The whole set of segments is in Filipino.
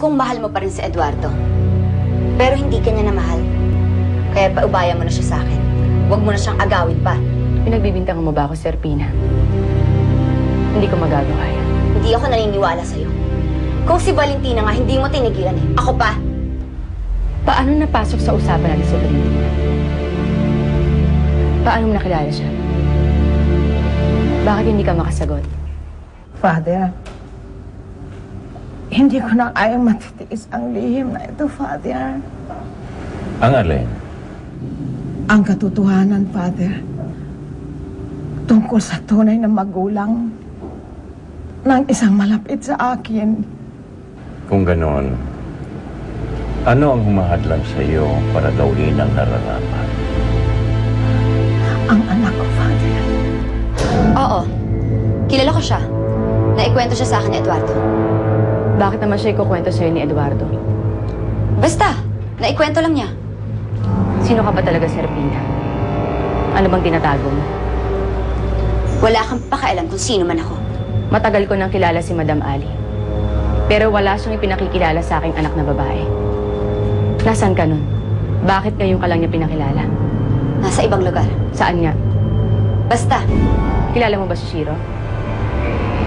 kong mahal mo pa rin si Eduardo. Pero hindi ka niya na mahal. Kaya paubaya mo na siya sa akin. Huwag mo na siyang agawin pa. Pinagbibintangan mo ba ako, Serpina? Hindi ko magagawa yan. Hindi ako naniniwala sa'yo. Kung si Valentina nga, hindi mo tinigilan eh. Ako pa. Paano napasok sa usapan natin si Valentina? Paano mo nakilala siya? Bakit hindi ka makasagot? Father, hindi ko na kayang matitiis ang lihim na ito, Father. Ang alin? Ang katotohanan, Father, tungkol sa tunay na magulang ng isang malapit sa akin. Kung ganon, ano ang humahadlang sa iyo para gawin ang nararapat? Ang anak ko, Father. Oo. Kilala ko siya. Naikwento siya sa akin ni Eduardo. Bakit naman siya ikukwento sa'yo ni Eduardo? Basta, naikwento lang niya. Sino ka ba talaga, Serpina? Ano bang tinatago mo? Wala kang pakialam kung sino man ako. Matagal ko nang kilala si Madam Ali. Pero wala siyang ipinakikilala sa aking anak na babae. Nasaan ka nun? Bakit ngayon ka lang niya pinakilala? Nasa ibang lugar. Saan nga? Basta. Kilala mo ba si Shiro?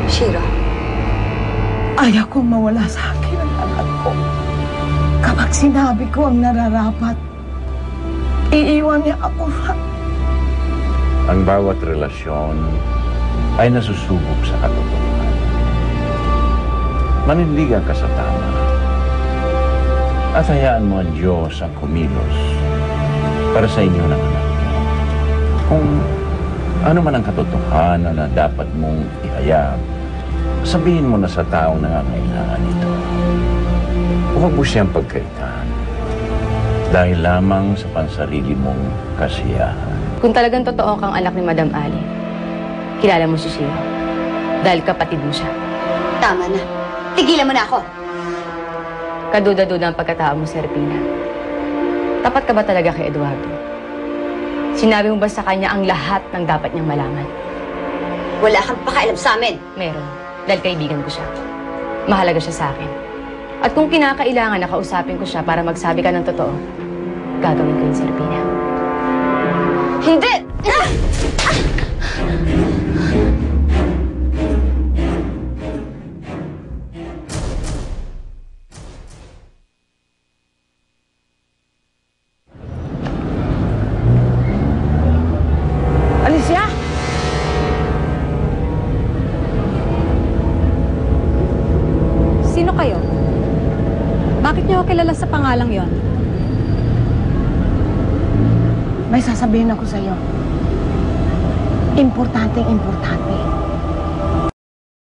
Shiro. Ayaw kong mawala sa akin ang anak ko. Kapag sinabi ko ang nararapat, iiwan niya ako. Ang bawat relasyon ay nasusubok sa katotohanan. Manindigan ka sa tama. At hayaan mo ang Diyos ang kumilos para sa inyo ng anak niyo. Kung ano man ang katotohanan na dapat mong ihayag, sabihin mo na sa taong nangangailangan ito. Huwag mo siyang pagkaitan dahil lamang sa pansarili mong kasiyahan. Kung talagang totoo kang anak ni Madam Ali, kilala mo si Shiro. Dahil kapatid mo siya. Tama na. Tigilan mo na ako. Kaduda-duda ang pagkatao mo, Serpina. Tapat ka ba talaga kay Eduardo? Sinabi mo ba sa kanya ang lahat ng dapat niyang malaman? Wala kang pakialam sa amin. Meron. Dahil kaibigan ko siya. Mahalaga siya sa akin. At kung kinakailangan na kausapin ko siya para magsabi ka ng totoo, gagawin ko yun, Serpina. Hindi! Alicia! Sino kayo? Bakit niyo ako kilala sa pangalang yon? May sasabihin ako sa'yo. Importanteng importante.